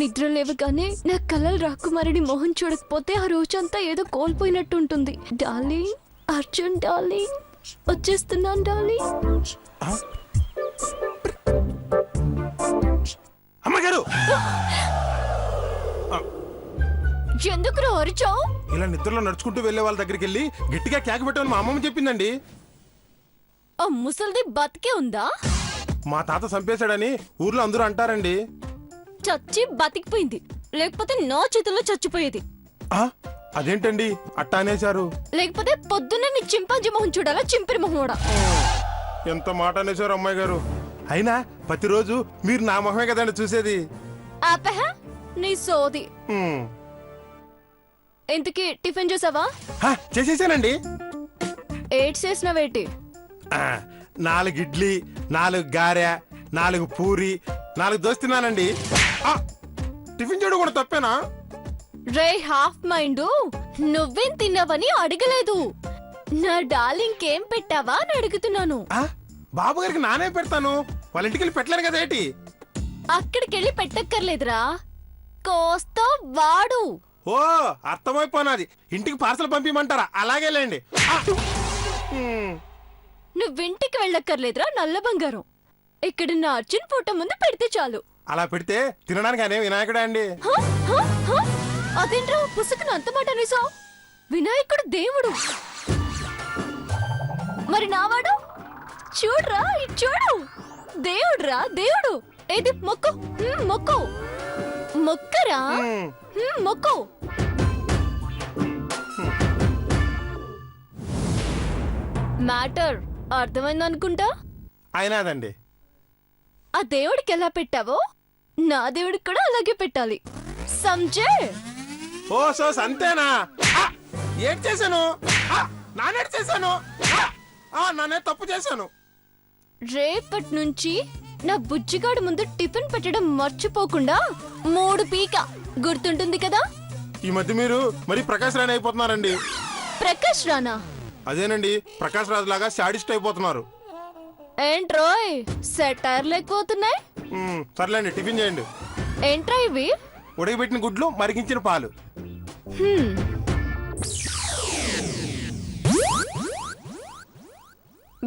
నిద్ర లేవగానే నా కలల్ రాకుమారిని మొహం చూడకపోతే ఆ రోజంతా ఏదో కోల్పోయినట్టు ఉంటుంది. డార్లింగ్, అర్జున్ డార్లింగ్, వచ్చేస్తున్నాను డార్లింగ్. అమ్మగారు ఎందుకు అరిచావు? ఇలా నిద్రలో నడుచుకుంటూ వెళ్లే వాళ్ళ దగ్గరికి వెళ్ళి గట్టిగా కేక పెట్టమని మా అమ్మమ్మ చెప్పిందండి. ఆ ముసలిది బతికే ఉందా? మా తాత చంపేశాడని ఊర్లో అందరూ అంటారండి. చచ్చి బతికిపోయింది, లేకపోతే నా చేతుల్లో చచ్చిపోయేది. అదేంటండి అట్టా అనేశారు? లేకపోతే పొద్దున్నే నీ చింపాంజీ మొహం చూడాలా, చింపిరి మొహం. ఎంత మాట అనేశారు అమ్మాయి గారు. అయినా ప్రతిరోజు మీరు నా మొహమే కదండి చూసేది. ఆపహ నీ సోది. ఇంతకీ టిఫిన్ చేసావా? చేసేసానండి. ఏడ్ చేసినవేటి? 4 ఇడ్లీ, 4 గారె, 4 పూరి, 4 దోశ తిన్నానండి. టిఫిన్ చేయడం కూడా తప్పేనా? రే హాఫ్ మైండ్, నువ్వేం తిన్నావని అడగలేదు. నా డార్లింగ్ ఏం పెట్టావా అని అడుగుతున్నాను. బాబు గారికి నానే పెడతాను, వాళ్ళ ఇంటికి వెళ్ళి పెట్టలేను కదా ఏంటి? అక్కడికెళ్ళి పెట్టక్కర్లేదురా, కోస్తా వాడు. ఓ అర్థమైపోయినది, ఇంటికి పార్సల్ పంపిమంటారా? అలాగేలేండి. నువ్వింటికి వెళ్ళక్కర్లేదురా నల్ల బంగారం, ఇక్కడ నా అర్జున్ ఫోటో ముందు పెడితే చాలు. అలా పెడితే తినడానికి అనే వినాయకుడే అండి. అదేంట్రా పుసుకుని అంత మాట అనేసావు? వినాయకుడు దేవుడు, మరి నావాడు? చూడ్రా ఇటు చూడు, దేవుడురా దేవుడు. ఏది మొక్కు, మొక్కు, మొక్కరా, మొక్కు. మ్యాటర్ అర్థమైందనుకుంటా. అయినాదండి. ఆ దేవుడికి ఎలా పెట్టావో నా దేవుడికి కూడా అలాగే పెట్టాలి, సంజే. ఓ సోస్ అంతేనా? ఏం చేశాను? నానే చేశాను, నానే తప్పు చేశాను. రేపటి నుంచి నా బుజ్జిగాడు ముందు టిఫిన్ పెట్టడం మర్చిపోకుండా 3 పీక గుర్తుంటుంది కదా? ఈ మధ్య మీరు మరి ప్రకాష్ రాణి అయిపోతున్నారండి. ప్రకాష్ రానా? అదేనండి, ప్రకాష్ రాజు లాగా శాడిస్ట్ అయిపోతున్నారు. ఏంట్రోయ్ సెటైర్ లేకపోతున్నాయి? సర్లేండి, టిఫిన్ చేయండి. ఏంట్రా ఇవి? ఉడకబెట్టిన గుడ్లు, మరిగించిన పాలు.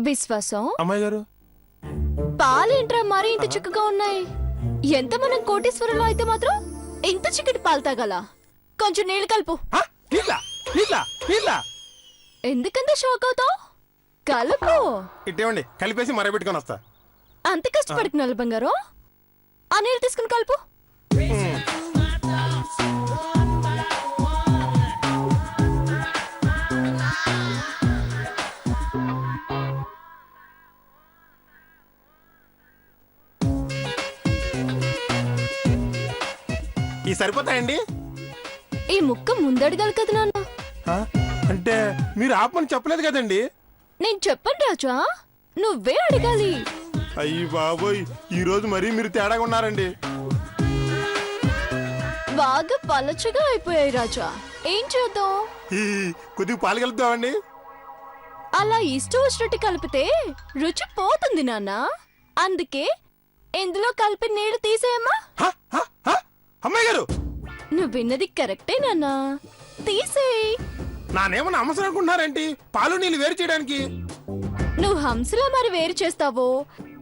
విశ్వాసం అమ్మాయి గారు, పాలేంట్రా మరి ఇంత చిక్కగా ఉన్నాయి? ఎంత మనం కోటేశ్వరంలో అయితే మాత్రం ఇంత చిక్కటి పాలు తాగాల? కొంచెం నీళ్లు కలుపు. ఎందుకంత షాక్ అవుతావు? కలుపు. ఇట్టేవండి, కలిపేసి మరబెట్టుకొని వస్తా. అంత కష్టపడుతున్నా బంగారు, ఆ నీళ్ళు తీసుకుని కలుపు. ఈ సరిపోతాయండి? ఈ ముక్క ముందడగాలి కదా నాన్న. అంటే మీరు ఆపమని చెప్పలేదు కదండి. నేను చెప్పను రాజా, నువ్వే అడగాలి. అయ్యి బాబోయ్, ఈ రోజు మరీ మీరు తేడాగా ఉన్నారండి. బాగా పలచగా అయిపోయాయి రాజా, ఏం చేద్దాం? కొద్దిగా పాలు కలుపుతామండి. అలా ఇష్టం వచ్చినట్టు కలిపితే రుచి పోతుంది నాన్న. అందుకే ఇందులో కలిపి నీళ్లు తీసేయమ్మా. అమ్మాయి గారు, నువ్వు విన్నది కరెక్టే నాన్న, తీసేయ్. నానేమన్నా అవసరం అనుకుంటున్నారేంటి పాలు నీళ్ళు వేరు చేయడానికి? నువ్వు హంసలా మరి వేరు చేస్తావో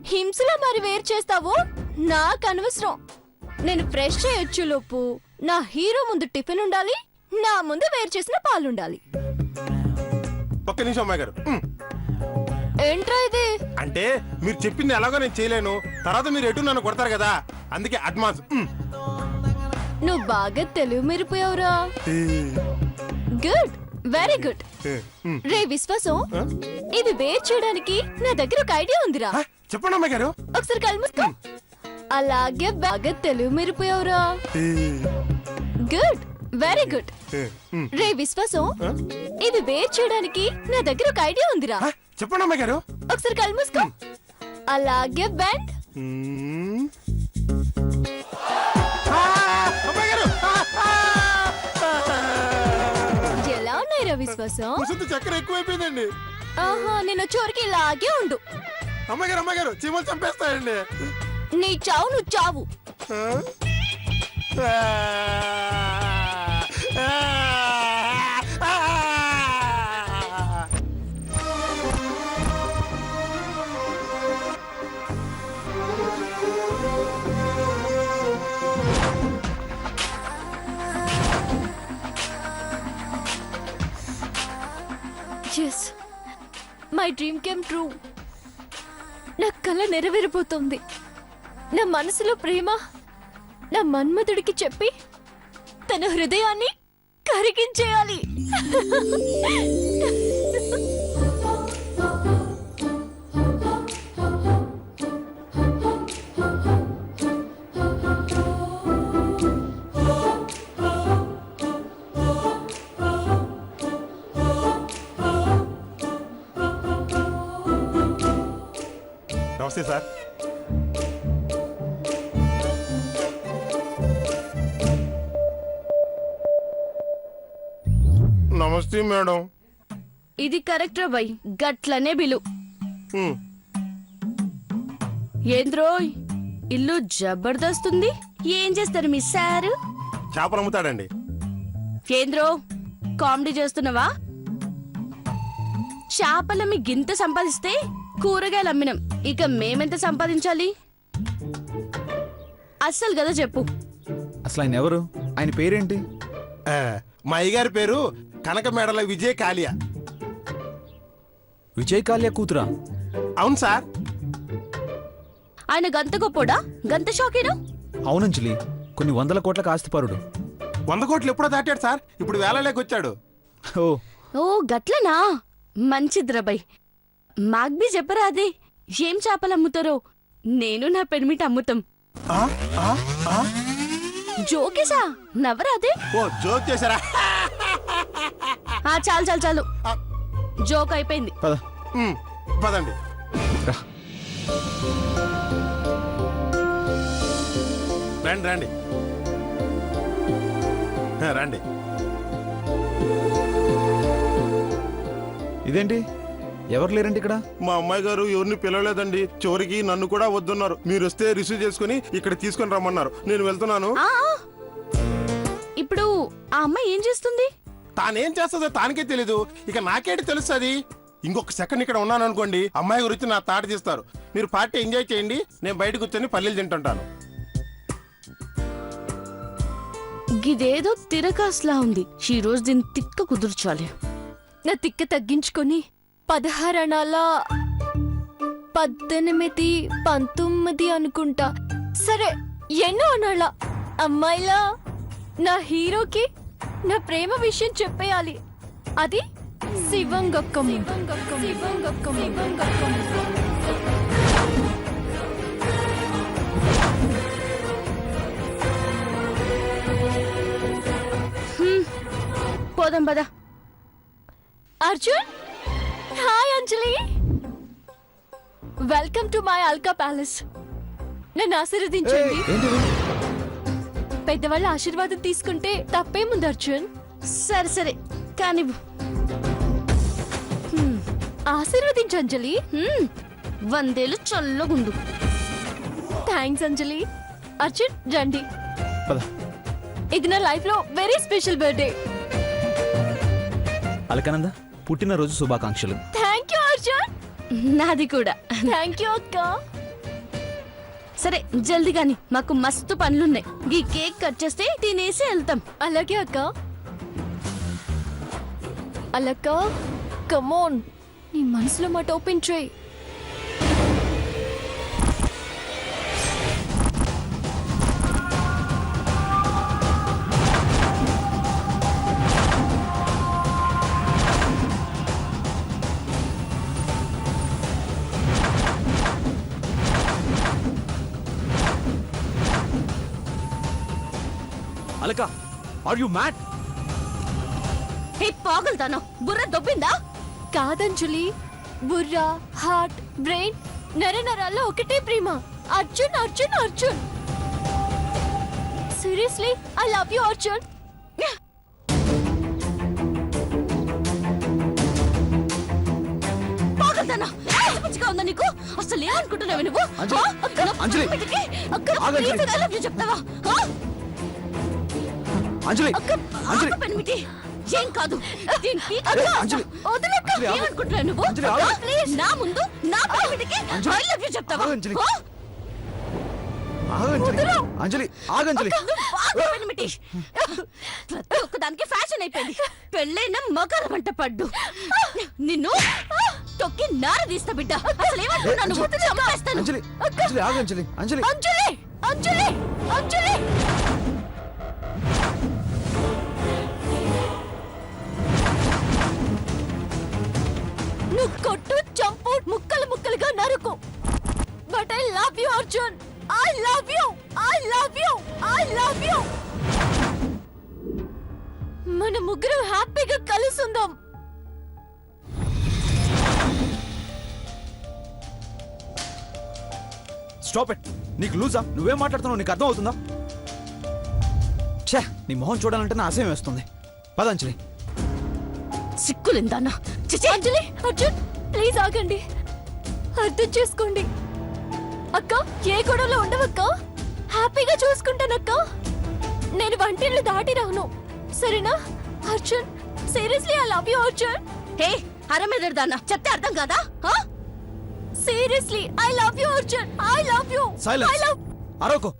హింసలా మరి వేరు చేస్తావో నాకు అనవసరం. నేను ఫ్రెష్ చేయొచ్చు లోపు నా హీరో ముందు టిఫిన్ ఉండాలి, నా ముందు వేరు చేసిన పాలుండాలి. ఒక్క నిమిషం అమ్మాయి గారు. ఏంట్రా ఇది? అంటే మీరు చెప్పింది ఎలాగో నేను చేయలేను, తర్వాత మీరు ఎటు నన్ను కొడతారు కదా, అందుకే అడ్వాన్స్. నువ్వు బాగా తెలివి మీరిపోయావురా. Good, very good. రే విశ్వాసం, ఇది వేరు చేయడానికి నా దగ్గర ఒక ఐడియా ఉందిరా. చెప్పండి అమ్మాయి గారు. ఒకసారి కళ్ళు మూసుకో. అలాగే బాగా తెలివి మీరిపోయావురా. Good, very good. రే విశ్వాసం, ఇది వేరు చేయడానికి నా దగ్గర ఒక ఐడియా ఉందిరా. చెప్పండి అమ్మాయి గారు. ఒకసారి కళ్ళు మూసుకో. అలాగే బెండ్. ఎలా ఉన్నాయిరా విశ్వాసం? చక్కెర ఎక్కువైపోయిందండి. ఆహా, నేను వచ్చేవరకు ఇలాగే ఉండు. అమ్మాయి గారు చీమలు చంపేస్తాయండి. నీ చావు నువ్వు చావు. Yes my dream came true. నా కల నెరవేరిపోతుంది. నా మనసులో ప్రేమ నా మన్మధుడికి చెప్పి తన హృదయాన్ని కరిగించేయాలి. నమస్తే సార్. నమస్తే మేడం. ఇది కరెక్టరా బై, గట్లనే బిలు. హ్మ్. ఏంద్రోయ్ ఇల్లు జబర్దస్త్ ఉంది. ఏం చేస్తారు మీ సారు? చేపలు అమ్ముతాడండి. ఏంద్రో కామెడీ చేస్తున్నావా? చేపలమ్మి గింత సంపాదిస్తే కూరగాయలు అమ్మినాం, ఇక మేమెంత సంపాదించాలి? అస్సలు కదా చెప్పు. అసలు ఆయన ఎవరు? ఆయన పేరేంటి? ఆ, మా అయ్యగారి పేరు కనక మేడల విజయ్ కాళియా. విజయ్ కాళ్య కూతురా? అవును సార్. ఆయన గంత గొప్పోడా? గంత షాకేనా? అవునంజలి, కొన్ని వందల కోట్లకు ఆస్తిపరుడు. 100 కోట్లు ఎప్పుడో దాటాడు సార్. ఇప్పుడు వేలలోకి వచ్చాడు. ఓ ఓ గట్లనా? మంచిద్రబై. మాగ్బీ చెప్పరా అదే ఏం చేపలు అమ్ముతారో. నేను నా పెనిమిటి అమ్ముతాం. ఆ, ఆ, ఆ. జోకేసా? నవ్వరా అదే? ఓ జోక్ చేశారా? చాలు చాలు చాలు, ఆ, జోక్ అయిపోయింది. పద ఉమ్, పదండి. రా. రండి రండి. రండి. ఇదేంటి, ఎవరు లేరండి ఇక్కడ? మా అమ్మాయి గారు ఎవరిని పిలవలేదండి. చివరికి నన్ను కూడా వద్దున్నారు. మీరు వస్తే రిసీవ్ చేసుకుని ఇక్కడ తీసుకొని రమ్మన్నారు. నేను వెళ్తున్నాను. ఆ, ఇప్పుడు ఆ అమ్మాయి ఏం చేస్తుంది? తానేం చేస్తుందో తానికే తెలీదు. ఇక నాకేంటి తెలుస్తుంది? ఇంకొక సెకండ్ ఇక్కడ ఉన్నాను అనుకోండి, అమ్మాయి గురించి నా తాట తీస్తారు. మీరు పార్టీ ఎంజాయ్ చేయండి, నేను బయట కూర్చొని పల్లీలు తింటుంటాను. గిదేదో తిరకాస్లా ఉంది. ఈ రోజు దీన్ని తిక్క కుదుర్చాలి. నా తిక్క తగ్గించుకొని 16 అనాల 18, 19 అనుకుంటా. సరే ఎన్నో అనాల అమ్మాయిలా నా హీరోకి నా ప్రేమ విషయం చెప్పేయాలి. అది శివంగక్కం. పోదాం పద. Arjun, hi Anjali, welcome to my Alka palace. నన్ను ఆశీర్వదించండి. ఏంటిది? పెద్దవాళ్ళ ఆశీర్వాదం తీసుకుంటే తప్పేముంది అర్జున్? సరే సరే కానీ ఆశీర్వదించు అంజలి. 100 ఏళ్ళు చల్లగుండు. థ్యాంక్స్ అంజలి. అర్జున్ రండి. పద. ఇది నా లైఫ్ లో వెరీ స్పెషల్ బర్త్డే. అలకానంద, పుట్టినరోజు శుభాకాంక్షలు. Thank you Arjun. నాది కూడా. థ్యాంక్ యూ అక్క. సరే జల్దీ గాని, మాకు మస్తు పనులున్నాయి. ఈ కేక్ కట్ చేస్తే తినేసి వెళ్తాం. అలాగే అక్క. అలక్క కమోన్, నీ మనసులో మాట ఓపెన్ చేయి. Alaka, are you mad? Hey పాగల్తానా, బుర్ర దొబ్బిందా? కాదంజలి, బుర్ర, హార్ట్, బ్రెయిన్, నరనరాల్లో ఒకటే ప్రేమ. Arjun Arjun Arjun. Seriously I love you Arjun. పాగల్తానా, పిచ్చిగా ఉందా నీకు? అసలు ఏమనుకుంటున్నావు నువ్వు? అంజలి, అంజలి, అక్కడ ఆగు అంజలి. ఐ లవ్ యు చెప్తావా? అంజలి అంజలి పెనిమిటి ఏం కాదు దీనికి ఏ, అంజలి వదలక్క అంజలి, ఆగు. ఏమనుకుంటున్నావు నువ్వు అంజలి, ఆగు. ప్లీజ్ నా ముందు నా పెనిమిటికి అంజలి. ఐ లవ్ యు చెప్తావా ఆగు, అంజలి. ఆ? ఆగంజలి వదలు. అంజలి ఆగంజలి నువ్వు ఆగు పెనిమిటి ప్రతి ఒక్కదానికి ఫ్యాషన్ అయిపోయింది పెళ్ళైన మగాల వంట పడ్డు నిన్ను తొక్కి నార తీస్తా బిడ్డ అసలు ఏమనుకున్నావు నువ్వు చంపేస్తాను అంజలి అంజలి ఆగంజలి అంజలి అంజలి అంజలి అంజలి నువ్వు కొట్టు చంపు ముక్కలు ముక్కలుగా నరుకు but I love you Arjun I love you I love you I love you మన ముగ్గురు హ్యాపీగా కలిసి ఉందాం స్టాప్ ఇట్ నీకు లూజా నువ్వేం మాట్లాడుతున్నావు నీకు అర్థం అవుతుందా ఛే నీ మొహం చూడాలంటే నా అసహ్యం వేస్తుంది పద అంజలి సిక్కులిందన్న అంజలి అర్జున్ ప్లీజ్ ఆగండి అర్థం చేసుకోండి అక్క ఏ గొడవలో ఉండవక్క హ్యాపీగా చూసుకుంటానక్క నేను వంటిల్లు దాటి రాను సరేనా Arjun seriously I love you Arjun hey అరమెదర్దాన్న చెప్తే అర్థం కాదా seriously I love you Arjun I love you I silence love అరవకు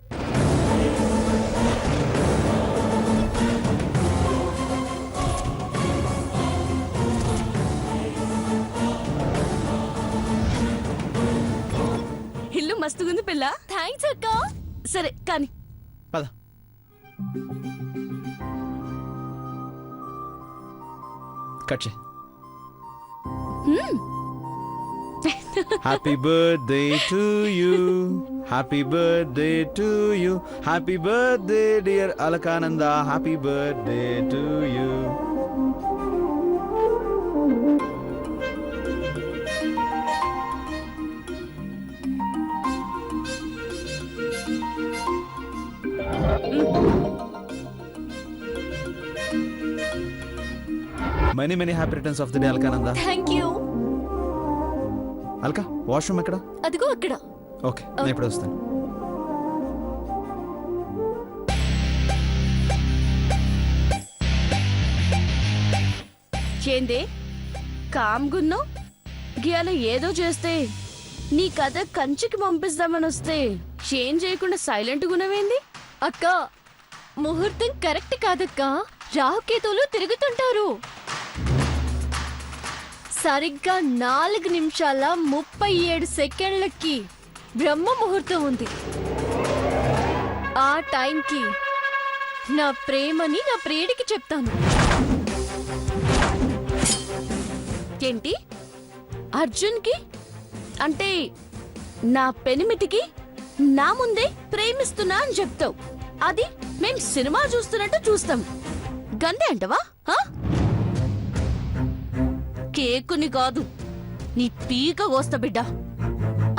ఇల్లు మస్తుగుంది పిల్ల థ్యాంక్స్ అక్క సరే కానీ పద కట్ చేయి happy birthday to you happy birthday to you happy birthday dear Alakananda happy birthday to you many many happy returns of the day Alakananda thank you Alka washroom ఎక్కడ అదిగో అక్కడ ఓకే నేను ఇప్పుడు వస్తాను ఏందే కామ్గున్నో గియాల ఏదో చేస్తే నీ కథ కంచికి పంపిస్తామని వస్తే ఏం చేయకుండా సైలెంట్ గునవేంది అక్క ముహూర్తం కరెక్ట్ కాదక్క రాహుకేతులు తిరుగుతుంటారు సరిగ్గా 4 నిమిషాల 37 సెకండ్లకి బ్రహ్మ ముహూర్తం ఉంది ఆ టైంకి నా ప్రేమని నా ప్రియుడికి చెప్తాను ఏంటి అర్జున్కి అంటే నా పెనిమిటికి నా ముందే ప్రేమిస్తున్నా అని చెప్తావు అది మేం సినిమా చూస్తున్నట్టు చూస్తాం గందే అంటవా ఆ? కేకుని కాదు నీ పీక కోస్తా బిడ్డ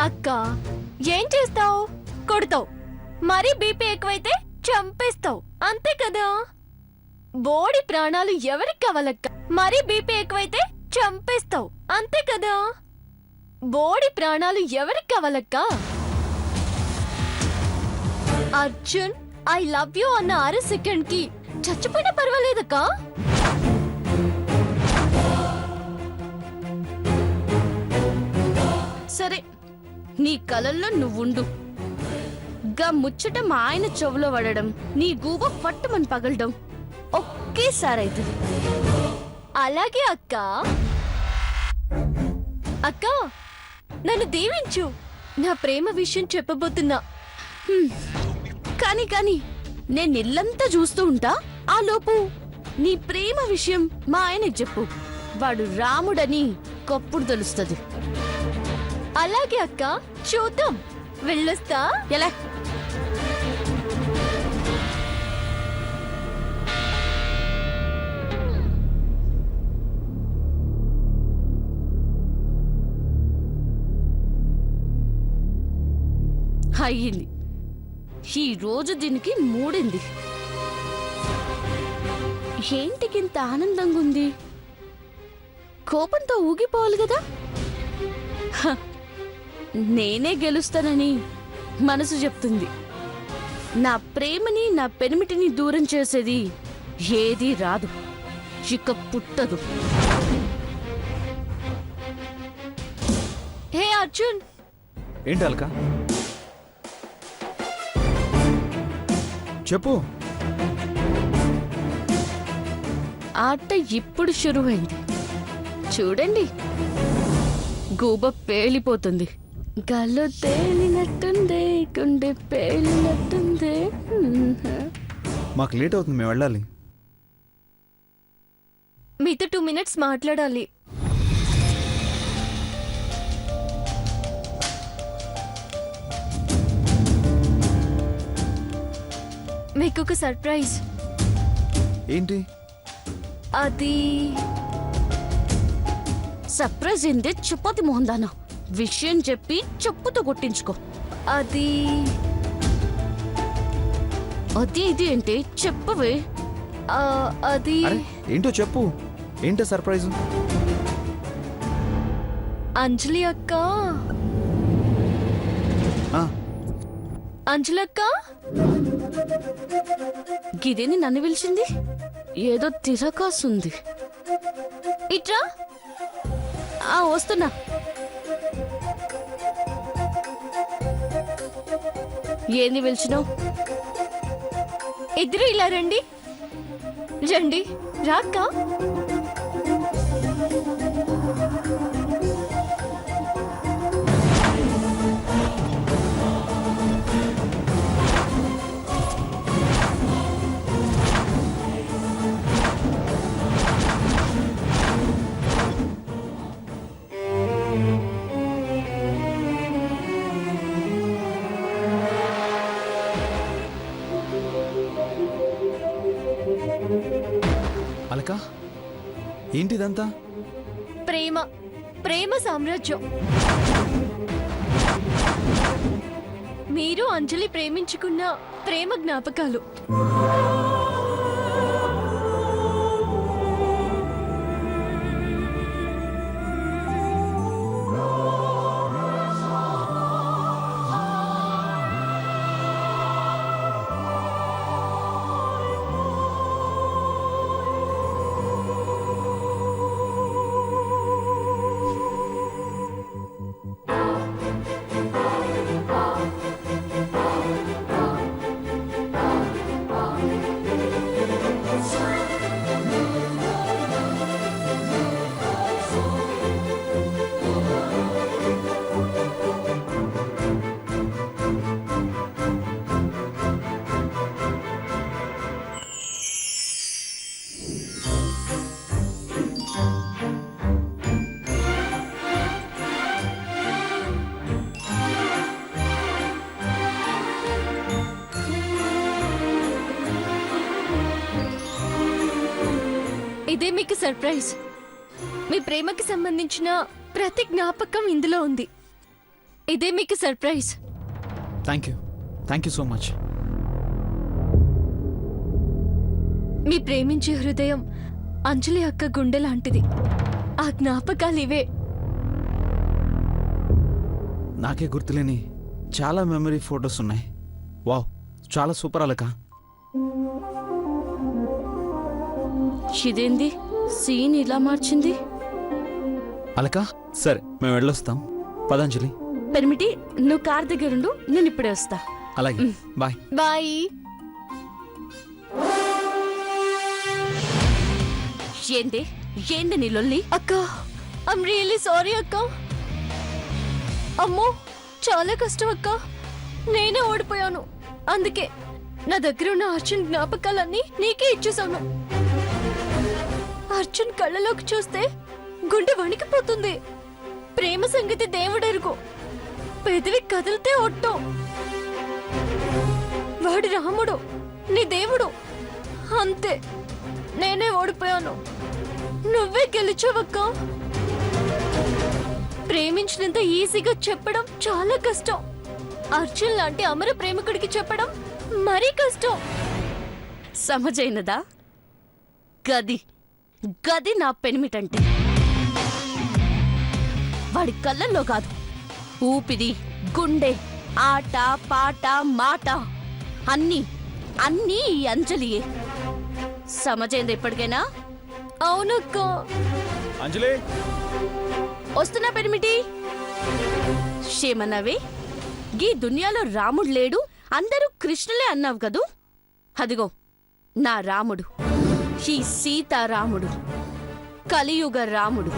అక్క ఏం చేస్తావు కొడతావు మరీ బీపీ ఎక్కువైతే చంపేస్తావు అంతే కదా బోడి ప్రాణాలు ఎవరికి కావాలక్క మరీ బీపీ ఎక్కువైతే చంపేస్తావు అంతే కదా బోడి ప్రాణాలు ఎవరికి కావాలక్క అర్జున్ ఐ లవ్ యూ అన్న 6 సెకండ్ కి చచ్చిపోయినా పర్వాలేదక్క సరే నీ కలల్లో నువ్వుండు గా ముచ్చట మా ఆయన చెవులో పడడం నీ గూబ పట్టుమని పగలడం ఒకేసారి అవుతుంది అలాగే అక్క అక్క నన్ను దీవించు నా ప్రేమ విషయం చెప్పబోతున్నా కానీ నేను ఇల్లంతా చూస్తూ ఉంటా ఆ లోపు నీ ప్రేమ విషయం మా ఆయనకి చెప్పు వాడు రాముడని కొప్పుడు తెలుస్తుంది అలాగే అక్క చూద్దాం వెళ్ళొస్తా ఎలా అయ్యింది ఈ రోజు దీనికి మూడింది ఏంటికింత ఆనందంగా ఉంది కోపంతో ఊగిపోవాలి కదా హ, నేనే గెలుస్తానని మనసు చెప్తుంది నా ప్రేమని నా పెనిమిటిని దూరం చేసేది ఏది రాదు, ఇక పుట్టదు. హే అర్జున్, ఏంటి అలక? చెప్పు. ఆట ఇప్పుడు షురువైంది. చూడండి, గూబ పేలిపోతుంది. గాల్లో తేలినట్టుందే, గుండె పేలినట్టుందే. మాకు లేట్ అవుతుంది, మేము వెళ్ళాలి. మీతో 2 minutes మాట్లాడాలి. మీకు ఒక సర్ప్రైజ్. ఏంటి? అది సర్ప్రైజ్ ఏంది చపాతి మోహన్దానా? విషయం చెప్పి చెప్పుతో కొట్టించుకో. అది అది ఇది ఏంటి చెప్పవే. అది అరే ఏంటో చెప్పు. ఏంటో సర్ప్రైజ్? అంజలి అక్క. ఆ, అంజలి అక్క, గిదేని నన్ను పిలిచింది. ఏదో తిరకాసుంది. ఇట్రా. వస్తున్నా. ఏంది పిలిచినావు? ఇద్దరు ఇలా రండి. రండి, రాక్క. అలక ఏంటిదంతా? ప్రేమ, ప్రేమ సామ్రాజ్యం. మీరు అంజలి ప్రేమించుకున్న ప్రేమ జ్ఞాపకాలు. ఇదే మీకు సర్ప్రైజ్. మీ ప్రేమకి సంబంధించిన ప్రతి జ్ఞాపకం ఇందులో ఉంది. ఇదే మీకు surprise. Thank you so much. మీ ప్రేమించే హృదయం అంజలి అక్క గుండె లాంటిది. ఆ జ్ఞాపకాలు ఇవే. నాకే గుర్తులేని చాలా మెమరీ ఫొటోస్ ఉన్నాయి. వావ్, చాలా సూపర్ అలక. ఇదేంది సీన్ ఇలా మార్చింది? అలక సరే, మేము వెళ్ళొస్తాం. పదంజలి. పెర్మిటి, నువ్వు కార్ దగ్గరుండు, నేను ఇప్పుడే వస్తా. అలాగే, బాయ్. బాయ్. ఏంది ఏంది నీ లొల్లి? అక్క, ఐమ్ రియల్లీ సారీ అక్క. అమ్మో, చాలా కష్టం అక్క. నేనే ఓడిపోయాను. అందుకే నా దగ్గర ఉన్న అర్జున్ జ్ఞాపకాలన్నీ నీకే ఇచ్చేసాను. అర్జున్ కళ్ళలోకి చూస్తే గుండె వణికిపోతుంది. ప్రేమ సంగతి దేవుడెరుగు. పెదవి కదిలితే ఒట్టు. వాడి రాముడు, నీ దేవుడు. అంతే, నేనే ఓడిపోయాను. నువ్వే గెలిచావక్క. ప్రేమించినంత ఈజీగా చెప్పడం చాలా కష్టం. అర్జున్ లాంటి అమర ప్రేమికుడికి చెప్పడం మరీ కష్టం. సమజైనదా? గది గది నా పెనిమిటంటే. వాడి కళ్ళల్లో కాదు, ఊపిరి, గుండె, ఆట, పాట, మాట అన్నీ అన్నీ ఈ అంజలియే. సమజైంది ఇప్పటికైనా? అవునక్క. అంజలి వస్తున్నా పెరిమిటి. షేమన్నావే, గీ దునియాలో రాముడు లేడు, అందరూ కృష్ణులే అన్నావు కదూ. అదిగో నా రాముడు, ఈ సీతారాముడు, కలియుగ రాముడు.